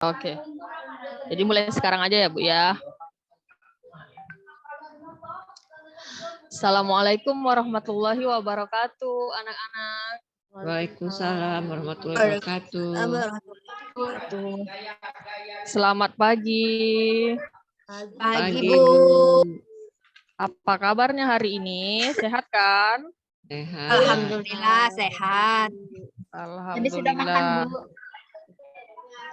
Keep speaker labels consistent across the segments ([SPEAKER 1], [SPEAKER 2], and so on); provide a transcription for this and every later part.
[SPEAKER 1] Oke. Jadi mulai sekarang aja ya, Bu ya. Assalamualaikum warahmatullahi wabarakatuh, anak-anak.
[SPEAKER 2] Waalaikumsalam warahmatullahi wabarakatuh.
[SPEAKER 1] Selamat pagi.
[SPEAKER 2] Pagi, Bu.
[SPEAKER 1] Apa kabarnya hari ini? Sehat kan?
[SPEAKER 2] Sehat.
[SPEAKER 3] Alhamdulillah sehat. Tadi sudah makan,
[SPEAKER 1] Alhamdulillah.
[SPEAKER 3] Bu.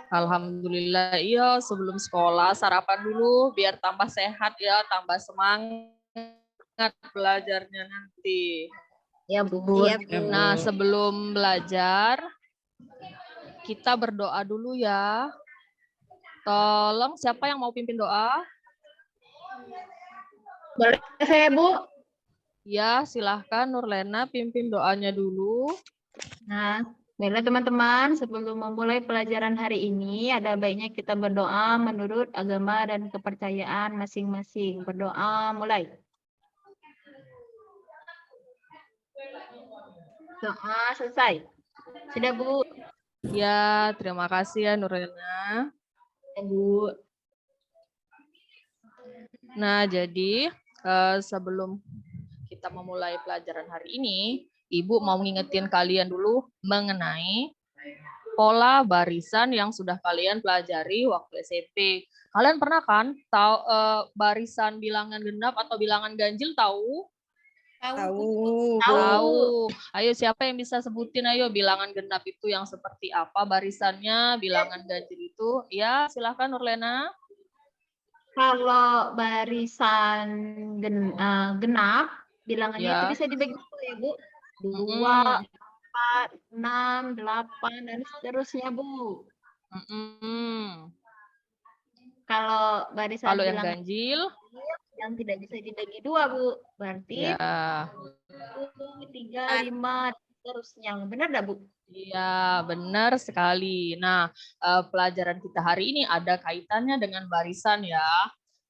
[SPEAKER 1] Alhamdulillah. Iya, sebelum sekolah sarapan dulu biar tambah sehat ya, tambah semangat belajarnya nanti.
[SPEAKER 3] Ya, Bu.
[SPEAKER 2] Iya, Bu.
[SPEAKER 1] Nah, sebelum belajar kita berdoa dulu ya. Tolong siapa yang mau pimpin doa?
[SPEAKER 3] Boleh saya, Bu?
[SPEAKER 1] Ya, silahkan Nurlena pimpin doanya dulu.
[SPEAKER 3] Nah, baiklah teman-teman, sebelum memulai pelajaran hari ini, ada baiknya kita berdoa menurut agama dan kepercayaan masing-masing. Berdoa mulai. Doa selesai. Sudah, Bu?
[SPEAKER 1] Ya, terima kasih ya Nurlena.
[SPEAKER 3] Ya, Bu.
[SPEAKER 1] Nah, jadi sebelum kita memulai pelajaran hari ini, Ibu mau ngingetin kalian dulu mengenai pola barisan yang sudah kalian pelajari waktu SMP. Kalian pernah kan tahu barisan bilangan genap atau bilangan ganjil tahu? Tahu. Ayo siapa yang bisa sebutin ayo bilangan genap itu yang seperti apa barisannya, bilangan ganjil itu? Ya, silahkan Nurlena.
[SPEAKER 3] Kalau barisan genap, bilangannya itu
[SPEAKER 1] Ya.
[SPEAKER 3] bisa dibagi dua ya, Bu. 2, 4, 6, 8, dan seterusnya, Bu. Kalau barisan
[SPEAKER 1] Kalau yang
[SPEAKER 3] bilangan
[SPEAKER 1] ganjil
[SPEAKER 3] yang tidak bisa dibagi dua, Bu. Berarti
[SPEAKER 1] ya.
[SPEAKER 3] 1, 3, 5, dan seterusnya. Benar nggak, Bu?
[SPEAKER 1] Iya, benar sekali. Nah, pelajaran kita hari ini ada kaitannya dengan barisan ya.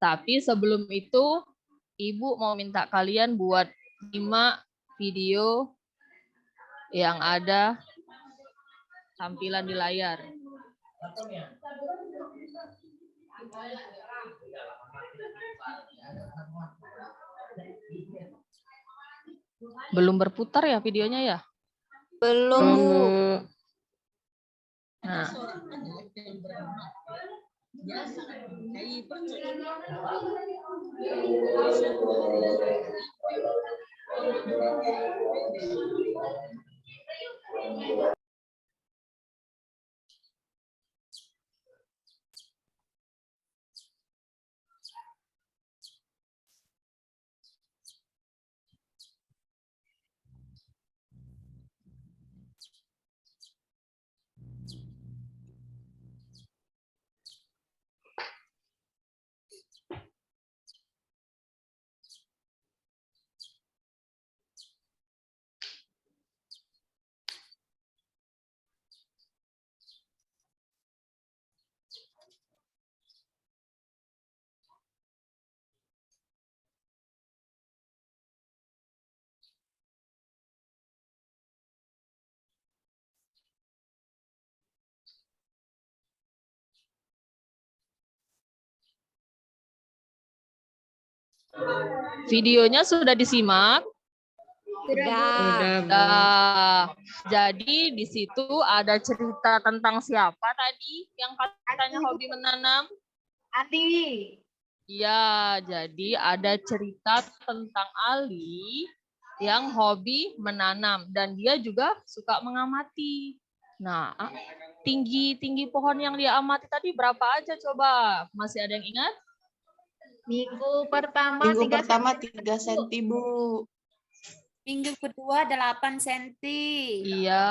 [SPEAKER 1] Tapi sebelum itu, Ibu mau minta kalian buat nyimak video yang ada tampilan di layar. Belum berputar ya videonya ya?
[SPEAKER 3] Belum, Bu.
[SPEAKER 1] Nah. Videonya sudah disimak?
[SPEAKER 2] Sudah.
[SPEAKER 1] Jadi di situ ada cerita tentang siapa tadi yang katanya hobi menanam?
[SPEAKER 3] Ati.
[SPEAKER 1] Iya, jadi ada cerita tentang Ali yang hobi menanam dan dia juga suka mengamati. Nah, tinggi pohon yang dia amati tadi berapa aja coba? Masih ada yang ingat?
[SPEAKER 3] Minggu pertama 3 cm,
[SPEAKER 2] Bu.
[SPEAKER 4] Minggu kedua 8 cm.
[SPEAKER 1] Iya.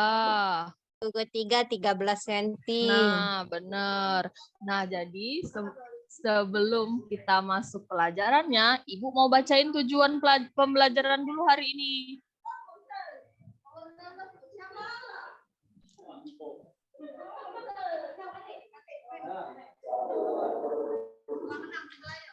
[SPEAKER 3] Minggu ketiga 13 cm.
[SPEAKER 1] Nah, benar. Nah, jadi sebelum kita masuk pelajarannya, Ibu mau bacain tujuan pembelajaran dulu hari ini.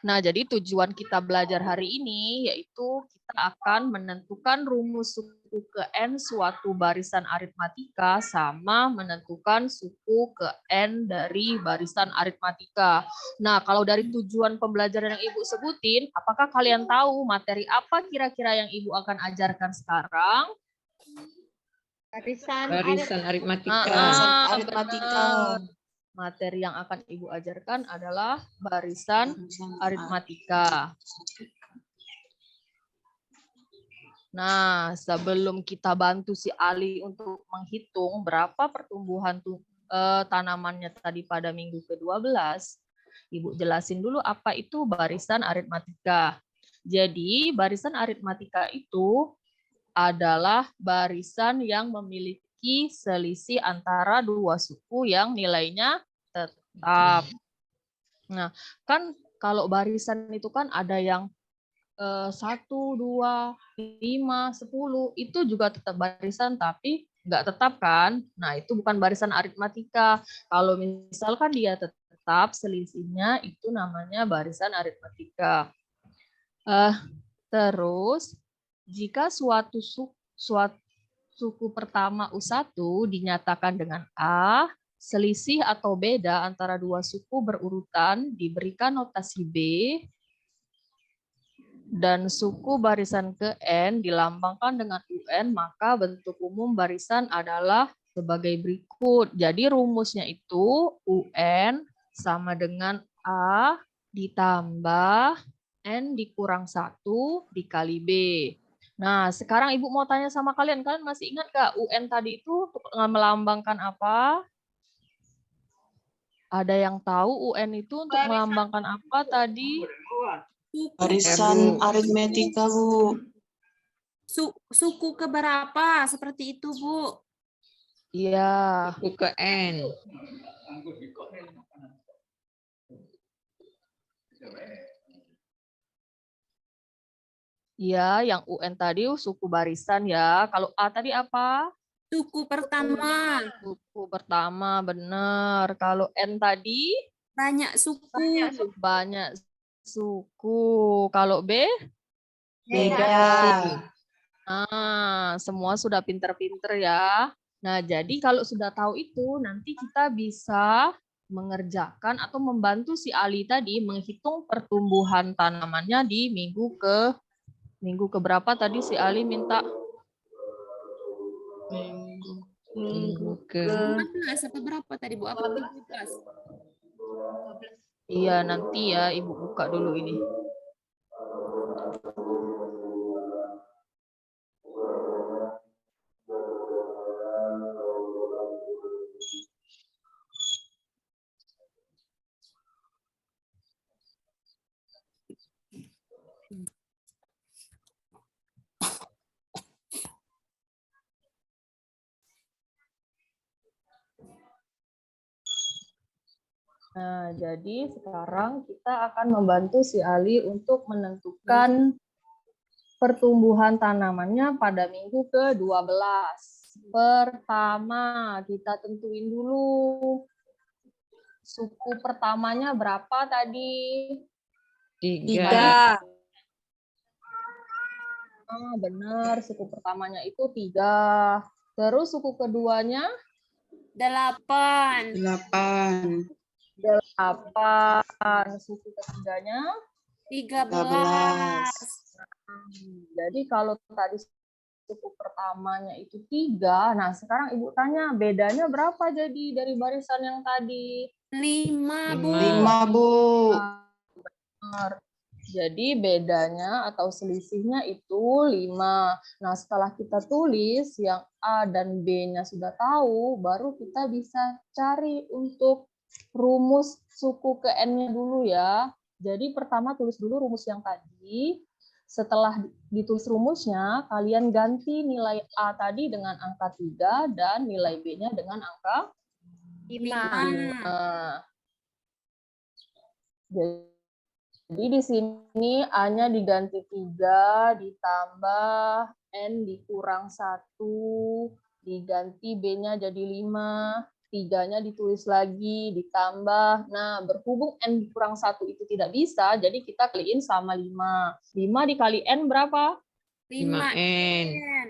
[SPEAKER 1] Nah, jadi tujuan kita belajar hari ini yaitu kita akan menentukan rumus suku ke N suatu barisan aritmatika sama menentukan suku ke N dari barisan aritmatika. Nah, kalau dari tujuan pembelajaran yang Ibu sebutin, apakah kalian tahu materi apa kira-kira yang Ibu akan ajarkan sekarang?
[SPEAKER 2] Barisan aritmatika.
[SPEAKER 1] Benar. Materi yang akan Ibu ajarkan adalah barisan aritmatika. Nah, sebelum kita bantu si Ali untuk menghitung berapa pertumbuhan tanamannya tadi pada minggu ke-12, Ibu jelasin dulu apa itu barisan aritmatika. Jadi, barisan aritmatika itu adalah barisan yang memiliki selisih antara dua suku yang nilainya tetap. Nah, kan kalau barisan itu kan ada yang 1, 2, 5, 10, itu juga tetap barisan tapi nggak tetap kan? Nah, itu bukan barisan aritmatika. Kalau misalkan dia tetap, selisihnya itu namanya barisan aritmatika. Terus, jika suatu suku pertama U1 dinyatakan dengan A, selisih atau beda antara dua suku berurutan diberikan notasi B, dan suku barisan ke N dilambangkan dengan UN, maka bentuk umum barisan adalah sebagai berikut. Jadi rumusnya itu UN sama dengan A ditambah N dikurang 1 dikali B. Nah, sekarang Ibu mau tanya sama kalian, kalian masih ingat nggak UN tadi itu melambangkan apa? Ada yang tahu UN itu untuk melambangkan apa tadi?
[SPEAKER 5] Barisan aritmatika, Bu.
[SPEAKER 4] Suku keberapa seperti itu, Bu?
[SPEAKER 1] Iya.
[SPEAKER 2] Suku ke N.
[SPEAKER 1] Iya, yang UN tadi suku barisan ya. Kalau A tadi apa?
[SPEAKER 4] Suku pertama.
[SPEAKER 1] Suku pertama, benar. Kalau N tadi?
[SPEAKER 4] Banyak suku.
[SPEAKER 1] Banyak suku. Kalau B?
[SPEAKER 5] Beda.
[SPEAKER 1] Nah, semua sudah pinter-pinter ya. Nah, jadi kalau sudah tahu itu, nanti kita bisa mengerjakan atau membantu si Ali tadi menghitung pertumbuhan tanamannya di minggu ke berapa tadi si Ali minta?
[SPEAKER 2] Minggu ke
[SPEAKER 4] 15 apa berapa tadi, Bu? Apa 17?
[SPEAKER 1] Iya, nanti ya Ibu buka dulu ini. Nah, jadi sekarang kita akan membantu si Ali untuk menentukan pertumbuhan tanamannya pada minggu ke-12. Pertama, kita tentuin dulu suku pertamanya berapa tadi?
[SPEAKER 2] 3.
[SPEAKER 1] Ah, benar, suku pertamanya itu 3. Terus suku keduanya?
[SPEAKER 4] 8.
[SPEAKER 5] 8.
[SPEAKER 1] 8. Suku ketiganya?
[SPEAKER 4] 13.
[SPEAKER 1] Jadi kalau tadi suku pertamanya itu 3, nah sekarang Ibu tanya bedanya berapa jadi dari barisan yang tadi?
[SPEAKER 4] 5, Bu.
[SPEAKER 5] 5, Bu.
[SPEAKER 1] Benar. Jadi bedanya atau selisihnya itu 5. Nah, setelah kita tulis yang A dan B-nya sudah tahu, baru kita bisa cari untuk rumus suku ke N-nya dulu ya. Jadi pertama tulis dulu rumus yang tadi. Setelah ditulis rumusnya, kalian ganti nilai A tadi dengan angka 3 dan nilai B-nya dengan angka 5. Jadi di sini A-nya diganti 3, ditambah N dikurang 1, diganti B-nya jadi 5, 3-nya ditulis lagi, ditambah. Nah, berhubung N dikurang 1 itu tidak bisa, jadi kita kaliin sama 5. 5 dikali N berapa?
[SPEAKER 2] 5N.
[SPEAKER 4] N.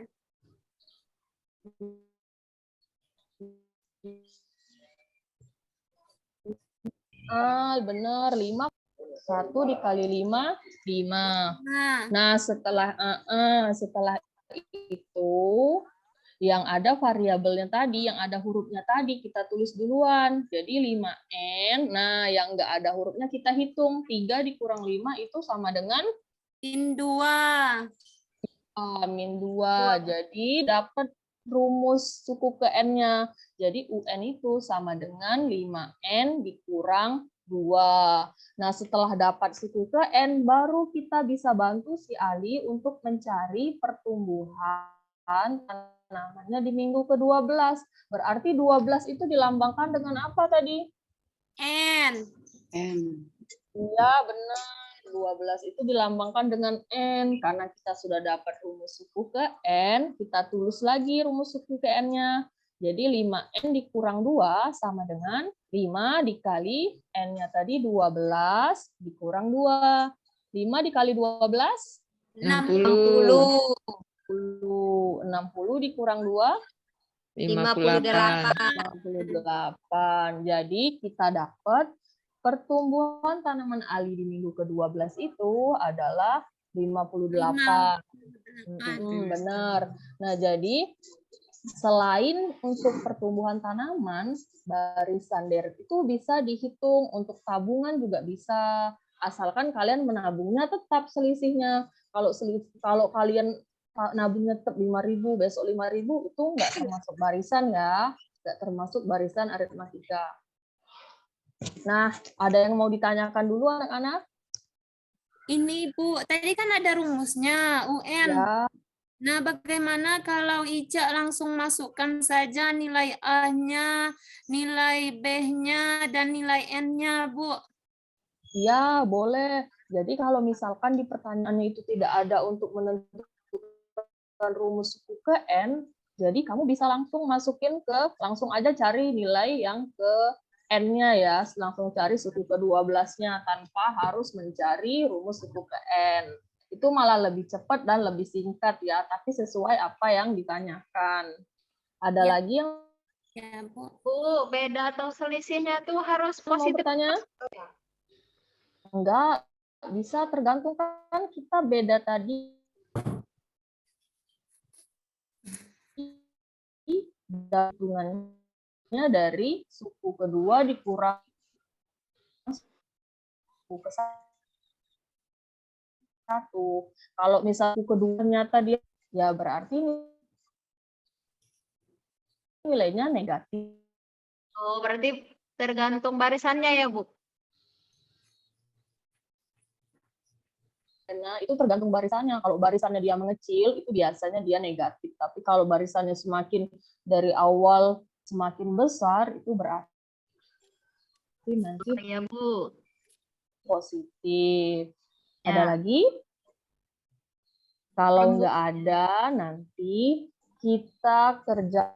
[SPEAKER 1] Benar, 5. 1 dikali 5, 5.
[SPEAKER 4] Nah,
[SPEAKER 1] Nah, setelah itu yang ada variabelnya tadi, yang ada hurufnya tadi kita tulis duluan. Jadi 5N. Nah, yang enggak ada hurufnya kita hitung. 3 dikurang 5 itu sama dengan
[SPEAKER 4] min 2.
[SPEAKER 1] min 2. Jadi dapat rumus suku ke N-nya. Jadi UN itu sama dengan 5N dikurang 2. Nah, setelah dapat suku ke N, baru kita bisa bantu si Ali untuk mencari pertumbuhan tanamannya di minggu ke-12. Berarti 12 itu dilambangkan dengan apa tadi?
[SPEAKER 4] N.
[SPEAKER 5] N.
[SPEAKER 1] Iya, benar. 12 itu dilambangkan dengan N. Karena kita sudah dapat rumus suku ke N, kita tulis lagi rumus suku ke N-nya. Jadi 5N dikurang 2 sama dengan 5 dikali N-nya tadi 12 dikurang 2. 5 dikali 12?
[SPEAKER 2] 60.
[SPEAKER 1] 60 dikurang 2?
[SPEAKER 2] 58.
[SPEAKER 1] 58. Jadi kita dapat pertumbuhan tanaman Ali di minggu ke-12 itu adalah 58. Benar. Nah, jadi selain untuk pertumbuhan tanaman, barisan deret itu bisa dihitung, untuk tabungan juga bisa, asalkan kalian menabungnya tetap selisihnya. Kalau kalian nabungnya tetap 5.000, besok 5.000, itu nggak termasuk barisan ya, nggak termasuk barisan aritmatika. Nah, ada yang mau ditanyakan dulu anak-anak?
[SPEAKER 4] Ini Bu, tadi kan ada rumusnya UN.
[SPEAKER 1] Ya.
[SPEAKER 4] Nah, bagaimana kalau Ica langsung masukkan saja nilai A-nya, nilai B-nya, dan nilai N-nya, Bu?
[SPEAKER 1] Ya, boleh. Jadi kalau misalkan di pertanyaannya itu tidak ada untuk menentukan rumus suku ke N, jadi kamu bisa langsung langsung aja cari nilai yang ke N-nya ya, langsung cari suku ke-12-nya tanpa harus mencari rumus suku ke N. Itu malah lebih cepat dan lebih singkat ya, tapi sesuai apa yang ditanyakan. Ada
[SPEAKER 4] Ya.
[SPEAKER 1] lagi yang
[SPEAKER 4] Ya, Bu.
[SPEAKER 3] Bu, beda atau selisihnya tuh harus
[SPEAKER 1] mau
[SPEAKER 3] positif.
[SPEAKER 1] bertanya? Enggak, bisa tergantung kan kita beda tadi hitungannya dari suku kedua dikurang suku ke satu. Kalau misal suku kedua ternyata dia ya berarti nilainya negatif.
[SPEAKER 3] Oh, berarti tergantung barisannya ya, Bu?
[SPEAKER 1] Karena itu tergantung barisannya. Kalau barisannya dia mengecil, itu biasanya dia negatif. Tapi kalau barisannya semakin dari awal semakin besar, itu berarti nanti
[SPEAKER 3] Iya, Bu.
[SPEAKER 1] positif.
[SPEAKER 3] Ya.
[SPEAKER 1] Ada lagi? Kalau
[SPEAKER 3] Bu.
[SPEAKER 1] nggak ada, nanti kita kerja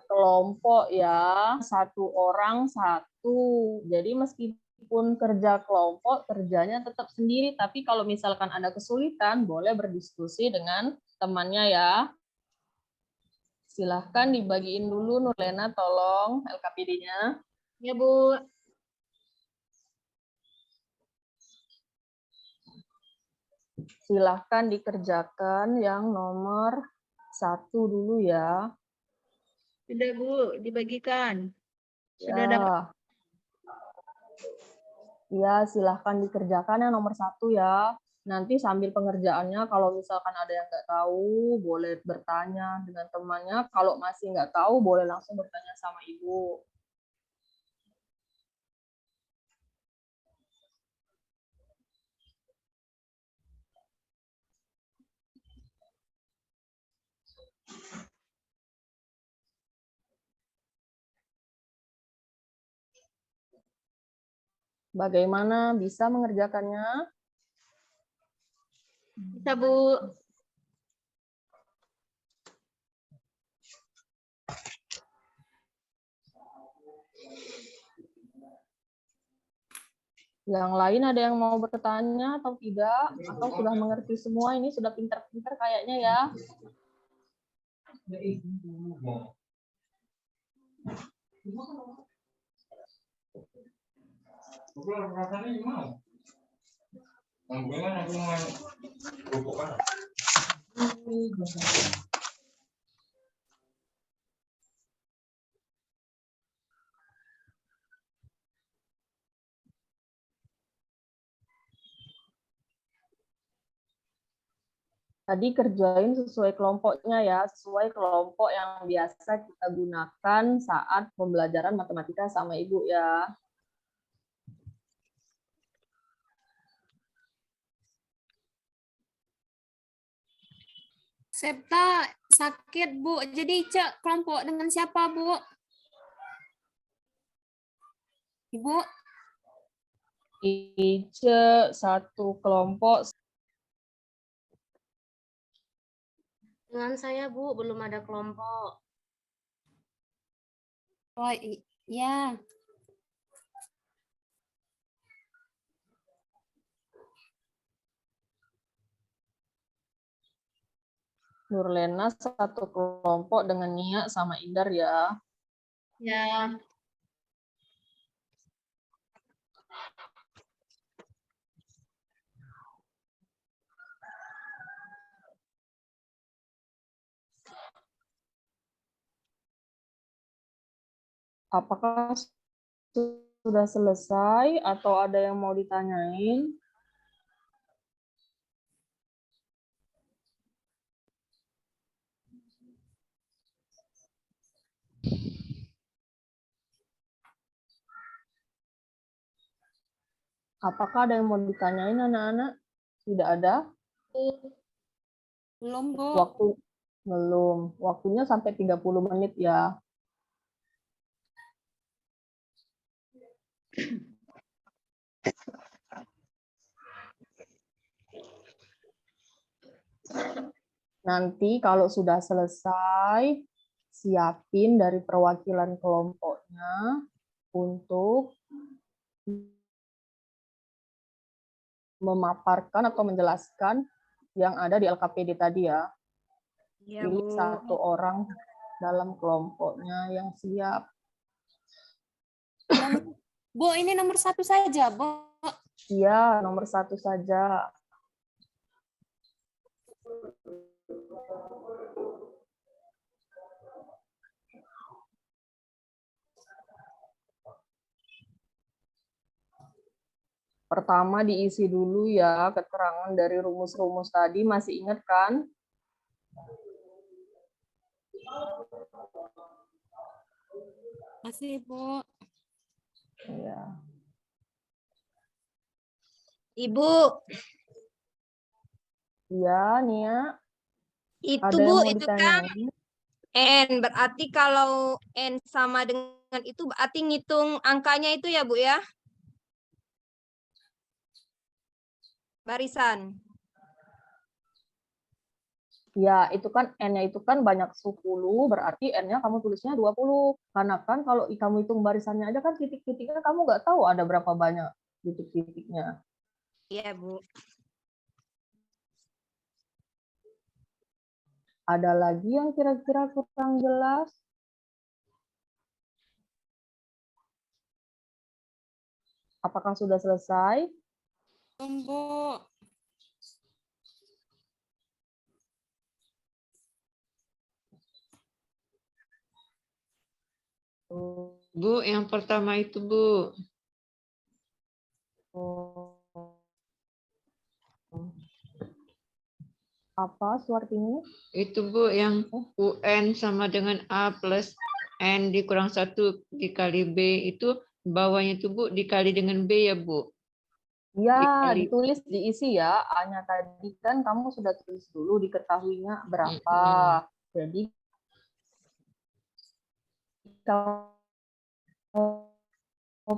[SPEAKER 1] kelompok ya, 1 orang 1. Jadi meskipun kerja kelompok, kerjanya tetap sendiri. Tapi kalau misalkan ada kesulitan, boleh berdiskusi dengan temannya ya. Silahkan dibagiin dulu, Nurlena, tolong LKPD-nya.
[SPEAKER 3] Ya, Bu.
[SPEAKER 1] Silahkan dikerjakan yang nomor 1 dulu ya.
[SPEAKER 3] Sudah, Bu, dibagikan. Sudah
[SPEAKER 1] Ya.
[SPEAKER 3] dapat.
[SPEAKER 1] Ya, silahkan dikerjakan yang nomor 1 ya. Nanti sambil pengerjaannya, kalau misalkan ada yang nggak tahu, boleh bertanya dengan temannya. Kalau masih nggak tahu, boleh langsung bertanya sama ibu. Bagaimana bisa mengerjakannya?
[SPEAKER 3] Bisa, Bu.
[SPEAKER 1] Yang lain ada yang mau bertanya atau tidak? Atau sudah mengerti semua? Ini sudah pintar-pintar kayaknya ya. Tadi kerjain sesuai kelompoknya ya, sesuai kelompok yang biasa kita gunakan saat pembelajaran matematika sama Ibu ya.
[SPEAKER 4] Septa sakit, Bu. Jadi Ica kelompok dengan siapa, Bu? Ibu?
[SPEAKER 1] Ice satu kelompok.
[SPEAKER 6] Dengan saya, Bu, belum ada kelompok.
[SPEAKER 4] Oh, ya.
[SPEAKER 1] Nurlena satu kelompok dengan Nia sama Indar ya.
[SPEAKER 3] Ya.
[SPEAKER 1] Apakah sudah selesai atau ada yang mau ditanyain? Apakah ada yang mau ditanyain anak-anak? Tidak ada?
[SPEAKER 4] Belum, Bu.
[SPEAKER 1] Waktu belum. Waktunya sampai 30 menit ya. Nanti kalau sudah selesai, siapin dari perwakilan kelompoknya untuk memaparkan atau menjelaskan yang ada di LKPD tadi ya.
[SPEAKER 6] Iya,
[SPEAKER 1] Pilih
[SPEAKER 6] Bu.
[SPEAKER 1] satu orang dalam kelompoknya yang siap.
[SPEAKER 4] Bu, ini nomor 1 saja, Bu.
[SPEAKER 1] Iya, nomor 1 saja. Pertama diisi dulu ya keterangan dari rumus-rumus tadi, masih ingat kan?
[SPEAKER 4] Masih, Bu.
[SPEAKER 1] Iya.
[SPEAKER 6] Ibu,
[SPEAKER 1] Iya, Nia.
[SPEAKER 6] itu
[SPEAKER 1] Ada yang
[SPEAKER 6] Bu,
[SPEAKER 1] mau
[SPEAKER 6] itu kan
[SPEAKER 1] ditanyain?
[SPEAKER 6] N. Berarti kalau N sama dengan itu berarti ngitung angkanya itu ya, Bu ya? Barisan.
[SPEAKER 1] Ya, itu kan N-nya itu kan banyak 10, berarti N-nya kamu tulisnya 20. Karena kan kalau kamu hitung barisannya aja kan titik-titiknya kamu nggak tahu ada berapa banyak titik-titiknya.
[SPEAKER 6] Iya, Bu.
[SPEAKER 1] Ada lagi yang kira-kira kurang jelas? Apakah sudah selesai?
[SPEAKER 4] Belum, Bu.
[SPEAKER 2] Bu, yang pertama itu, Bu.
[SPEAKER 1] Apa Suartini?
[SPEAKER 2] Itu, Bu, yang UN sama dengan A plus N dikurang 1 dikali B itu bawahnya itu, Bu, dikali dengan B ya, Bu?
[SPEAKER 1] Ya,
[SPEAKER 2] Dikali.
[SPEAKER 1] ditulis diisi ya. A-nya tadi kan kamu sudah tulis dulu diketahuinya berapa. Jadi kamu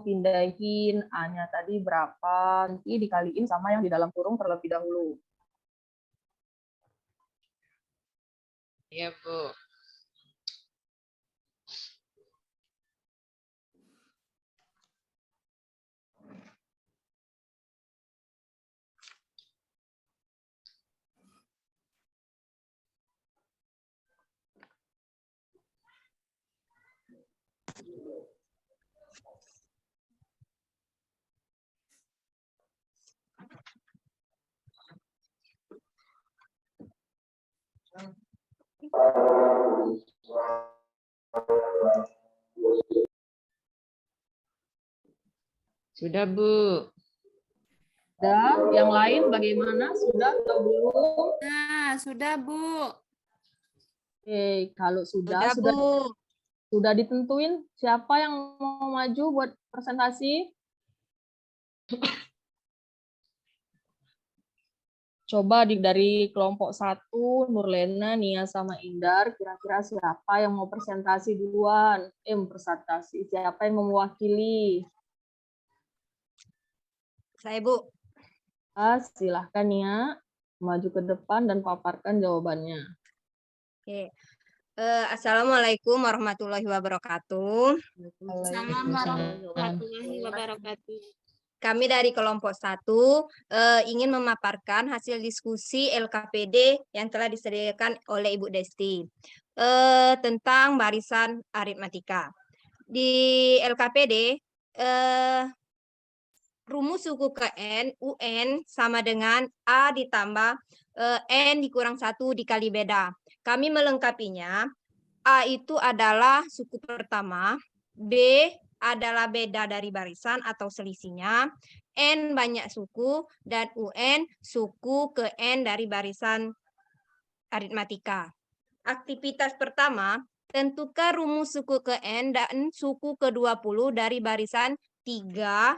[SPEAKER 1] pindahin A-nya tadi berapa, nanti dikaliin sama yang di dalam kurung terlebih dahulu.
[SPEAKER 2] Iya, Bu. Sudah, Bu.
[SPEAKER 1] Sudah, yang lain bagaimana? Sudah atau belum?
[SPEAKER 4] Nah, sudah, Bu.
[SPEAKER 1] Oke, kalau
[SPEAKER 6] Sudah,
[SPEAKER 1] sudah
[SPEAKER 6] Bu.
[SPEAKER 1] sudah ditentuin siapa yang mau maju buat presentasi? Coba dari kelompok 1, Nurlena, Nia, sama Indar, kira-kira siapa yang mau presentasi duluan? Presentasi, siapa yang mau mewakili?
[SPEAKER 6] Saya, Bu.
[SPEAKER 1] Silahkan Nia, maju ke depan dan paparkan jawabannya.
[SPEAKER 6] Oke. Assalamualaikum warahmatullahi wabarakatuh.
[SPEAKER 4] Salam warahmatullahi wabarakatuh.
[SPEAKER 6] Kami dari kelompok 1 ingin memaparkan hasil diskusi LKPD yang telah disediakan oleh Ibu Desti tentang barisan aritmatika. Di LKPD, rumus suku ke N, UN sama dengan A ditambah N dikurang 1 dikali beda. Kami melengkapinya, A itu adalah suku pertama, B adalah beda dari barisan atau selisihnya, N banyak suku, dan UN suku ke N dari barisan aritmatika. Aktivitas pertama, tentukan rumus suku ke N dan suku ke-20 dari barisan 3,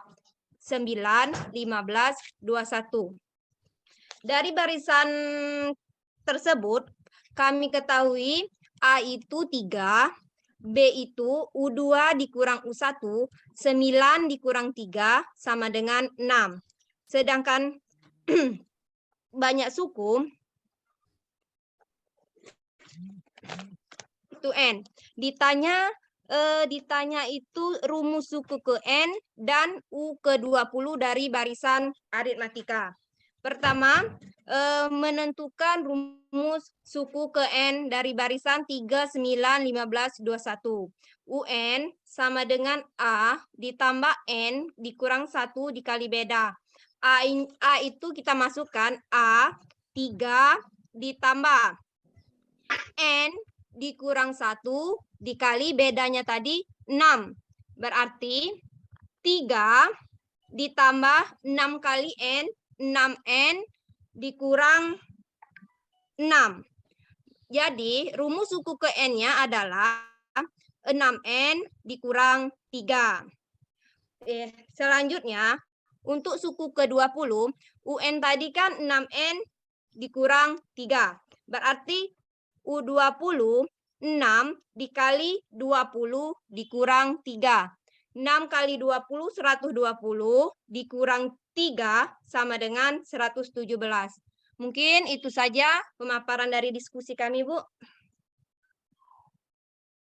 [SPEAKER 6] 9, 15, 21. Dari barisan tersebut, kami ketahui A itu 3, B itu U2 dikurang U1, 9 dikurang 3 sama dengan 6. Sedangkan banyak suku itu N. Ditanya itu rumus suku ke N dan U ke-20 dari barisan aritmatika. Pertama, menentukan rumus suku ke N dari barisan 3, 9, 15, 21. UN sama dengan A ditambah N dikurang 1 dikali beda. A itu kita masukkan A 3 ditambah N dikurang 1 dikali bedanya tadi 6. Berarti 3 ditambah 6 kali N, 6N dikurang 6. Jadi rumus suku ke N-nya adalah 6N dikurang 3. Selanjutnya, untuk suku ke-20, UN tadi kan 6N dikurang 3. Berarti U20, 6 dikali 20 dikurang 3. 6 kali 20, 120, dikurang 3 sama dengan 117. Mungkin itu saja pemaparan dari diskusi kami, Bu.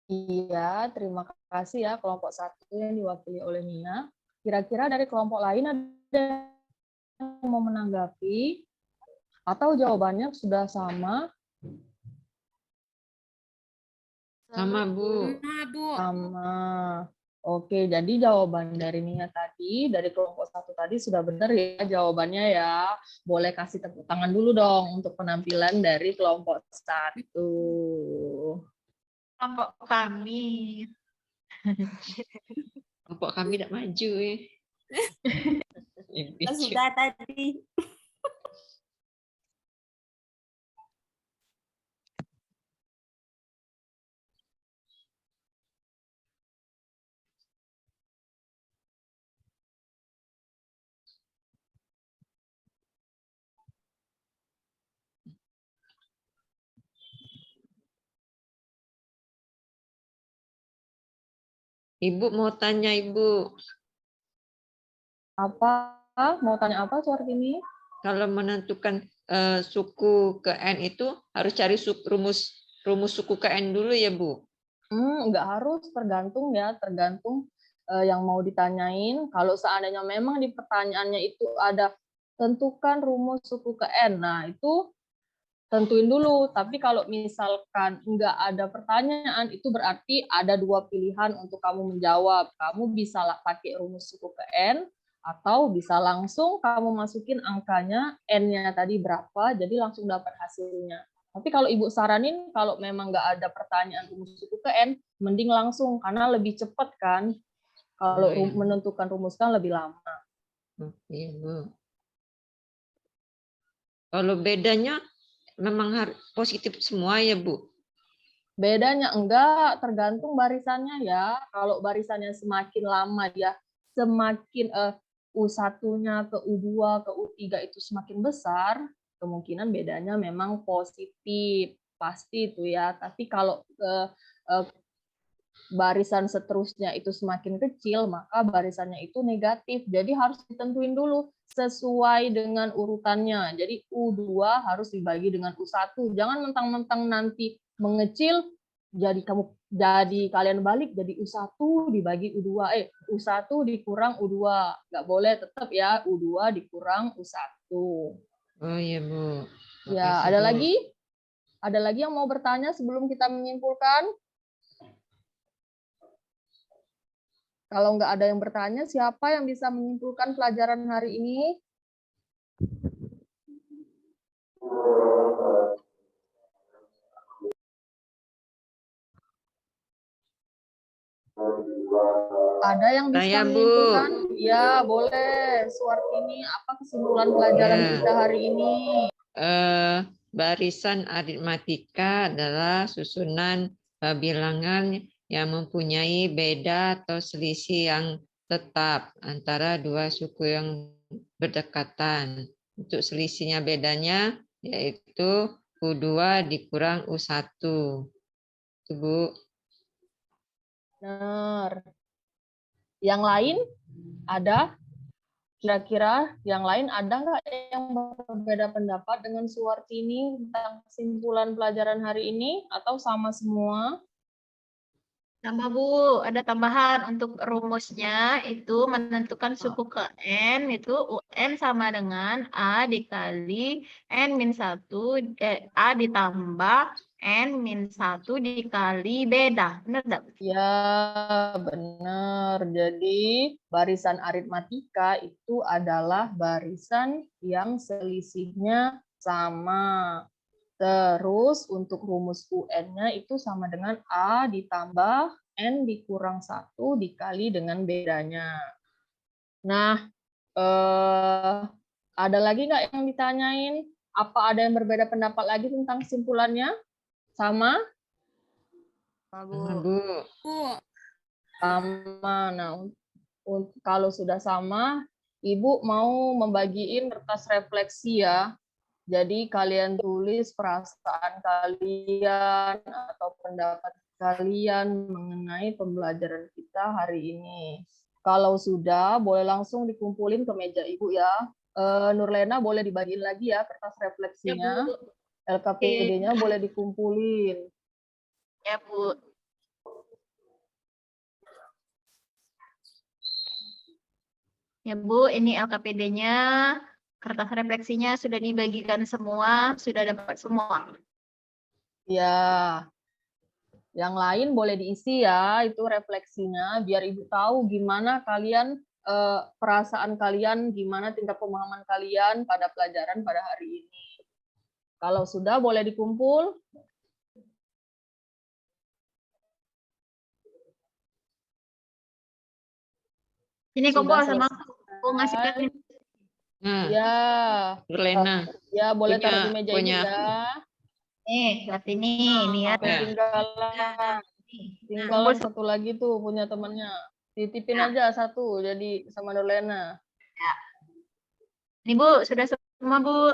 [SPEAKER 1] Iya, terima kasih ya kelompok 1 yang diwakili oleh Nia. Kira-kira dari kelompok lain ada yang mau menanggapi? Atau jawabannya sudah sama?
[SPEAKER 2] Sama, Bu.
[SPEAKER 4] Nah, Bu.
[SPEAKER 1] Sama. Oke, jadi jawaban dari Nia tadi, dari kelompok 1 tadi sudah benar ya jawabannya ya. Boleh kasih tepuk tangan dulu dong untuk penampilan dari kelompok 1.
[SPEAKER 3] Kelompok kami.
[SPEAKER 2] Kelompok kami tidak maju ya.
[SPEAKER 4] Sudah tadi.
[SPEAKER 2] Ibu mau tanya, Ibu.
[SPEAKER 1] Apa? Mau tanya apa Suartini?
[SPEAKER 2] Kalau menentukan suku ke N itu harus cari rumus suku ke N dulu ya, Bu?
[SPEAKER 1] Nggak harus, tergantung ya, tergantung yang mau ditanyain. Kalau seandainya memang di pertanyaannya itu ada tentukan rumus suku ke N, nah itu tentuin dulu. Tapi kalau misalkan nggak ada pertanyaan, itu berarti ada 2 pilihan untuk kamu menjawab. Kamu bisa pakai rumus suku ke N, atau bisa langsung kamu masukin angkanya N-nya tadi berapa, jadi langsung dapat hasilnya. Tapi kalau Ibu saranin, kalau memang nggak ada pertanyaan rumus suku ke N, mending langsung, karena lebih cepat kan. Kalau
[SPEAKER 2] iya.
[SPEAKER 1] menentukan rumus kan lebih lama.
[SPEAKER 2] Iya, Bu. Kalau bedanya memang positif semua ya, Bu?
[SPEAKER 1] Bedanya enggak, tergantung barisannya ya. Kalau barisannya semakin lama dia semakin U1-nya ke U2 ke U3 itu semakin besar, kemungkinan bedanya memang positif. Pasti itu ya. Tapi kalau barisan seterusnya itu semakin kecil, maka barisannya itu negatif. Jadi harus ditentuin dulu sesuai dengan urutannya. Jadi U2 harus dibagi dengan U1. Jangan mentang-mentang nanti mengecil jadi kalian balik jadi U1 dibagi U2. U1 dikurang U2. Nggak boleh, tetap ya U2 dikurang U1.
[SPEAKER 2] Oh iya, Bu.
[SPEAKER 1] Ya,
[SPEAKER 2] Makasih,
[SPEAKER 1] ada
[SPEAKER 2] Bu.
[SPEAKER 1] lagi? Ada lagi yang mau bertanya sebelum kita menyimpulkan? Kalau nggak ada yang bertanya, siapa yang bisa menyimpulkan pelajaran hari ini? Ada yang bisa
[SPEAKER 2] Saya, Bu.
[SPEAKER 1] menyimpulkan? Ya, boleh. Suartini, apa kesimpulan pelajaran
[SPEAKER 2] Ya.
[SPEAKER 1] kita hari ini?
[SPEAKER 2] Barisan aritmatika adalah susunan bilangan yang mempunyai beda atau selisih yang tetap antara dua suku yang berdekatan. Untuk selisihnya bedanya yaitu U2 dikurang U1. Itu, Bu.
[SPEAKER 1] Benar. Yang lain ada? Kira-kira yang lain ada nggak yang berbeda pendapat dengan Suwartini tentang kesimpulan pelajaran hari ini? Atau sama semua?
[SPEAKER 3] Sama Bu, ada tambahan untuk rumusnya itu menentukan suku ke N itu UN sama dengan A dikali N-1 A ditambah N-1 dikali beda. Benar enggak?
[SPEAKER 1] Ya, benar. Jadi, barisan aritmatika itu adalah barisan yang selisihnya sama. Terus untuk rumus UN-nya itu sama dengan A ditambah N dikurang 1 dikali dengan bedanya. Nah, ada lagi nggak yang ditanyain? Apa ada yang berbeda pendapat lagi tentang kesimpulannya? Sama?
[SPEAKER 2] Bu.
[SPEAKER 1] Sama. Nah, kalau sudah sama, Ibu mau membagiin kertas refleksi ya. Jadi kalian tulis perasaan kalian atau pendapat kalian mengenai pembelajaran kita hari ini. Kalau sudah, boleh langsung dikumpulin ke meja Ibu ya. Nurlena boleh dibagiin lagi ya kertas refleksinya. LKPD-nya boleh dikumpulin.
[SPEAKER 3] Ya, Bu. Ya, Bu, ini LKPD-nya, kertas refleksinya sudah dibagikan semua, sudah dapat semua.
[SPEAKER 1] Ya, yang lain boleh diisi ya, itu refleksinya, biar Ibu tahu gimana kalian, perasaan kalian, gimana tingkat pemahaman kalian pada pelajaran pada hari ini. Kalau sudah, boleh dikumpul.
[SPEAKER 3] Ini
[SPEAKER 1] Sudah
[SPEAKER 3] kumpul sama
[SPEAKER 1] selesai.
[SPEAKER 3] aku ngasihkan.
[SPEAKER 2] Nah,
[SPEAKER 1] Ya,
[SPEAKER 2] Lena.
[SPEAKER 1] ya boleh taruh di meja Ibu
[SPEAKER 2] punya
[SPEAKER 1] ya.
[SPEAKER 3] Nih, lihat ini ya.
[SPEAKER 1] Tinggalan satu lagi tuh punya temannya. Titipin aja satu, jadi sama Nurlena.
[SPEAKER 3] Ya. Ini Bu, sudah semua Bu.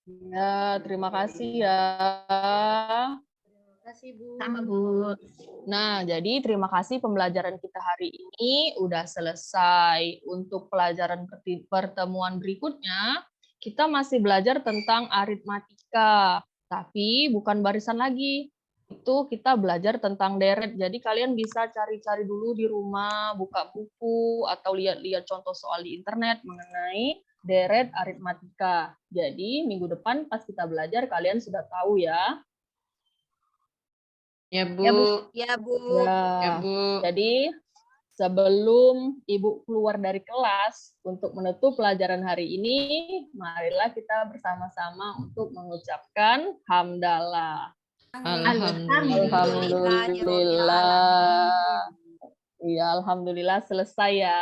[SPEAKER 1] Ya, terima kasih ya.
[SPEAKER 6] Terima kasih, Bu.
[SPEAKER 3] Sama Bu.
[SPEAKER 1] Nah, jadi terima kasih pembelajaran kita hari ini udah selesai. Untuk pelajaran pertemuan berikutnya, kita masih belajar tentang aritmatika, tapi bukan barisan lagi. Itu kita belajar tentang deret. Jadi kalian bisa cari-cari dulu di rumah, buka buku, atau lihat-lihat contoh soal di internet mengenai deret aritmatika. Jadi minggu depan pas kita belajar, kalian sudah tahu ya.
[SPEAKER 2] Ya, Bu.
[SPEAKER 6] Ya, Bu.
[SPEAKER 1] Ya,
[SPEAKER 2] Ya, Bu.
[SPEAKER 1] jadi sebelum Ibu keluar dari kelas untuk menutup pelajaran hari ini, marilah kita bersama-sama untuk mengucapkan hamdalah. Alhamdulillah. Iya, alhamdulillah selesai ya.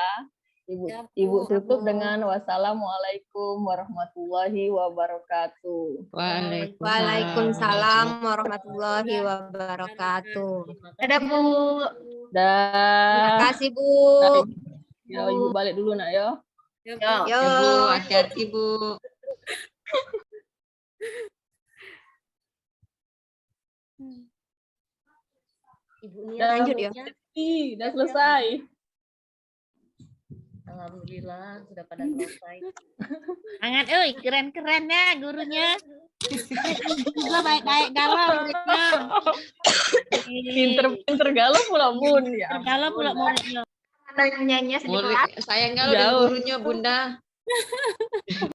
[SPEAKER 1] Ibu tutup dengan wassalamualaikum warahmatullahi wabarakatuh.
[SPEAKER 6] Waalaikumsalam warahmatullahi wabarakatuh.
[SPEAKER 3] Dadah Bu.
[SPEAKER 6] Terima
[SPEAKER 1] Dah.
[SPEAKER 6] kasih Bu.
[SPEAKER 1] Ya, Ibu balik dulu nak ya.
[SPEAKER 3] Yo.
[SPEAKER 6] Yo.
[SPEAKER 2] Ya, Bu, hati-hati, Bu.
[SPEAKER 6] Ibu Nia
[SPEAKER 1] Dah,
[SPEAKER 6] lanjut
[SPEAKER 1] Bu.
[SPEAKER 6] ya.
[SPEAKER 1] Udah selesai.
[SPEAKER 7] Alhamdulillah sudah pada selesai. Semangat, keren-keren ya gurunya. Juga baik-baik galau muridnya.
[SPEAKER 1] Pinter-pinter galau pula Bun ya.
[SPEAKER 7] Galau pula muridnya.
[SPEAKER 3] Ada nyanyi sedikit.
[SPEAKER 2] Sayang kalau dengan
[SPEAKER 1] Jauh.
[SPEAKER 2] gurunya, Bunda.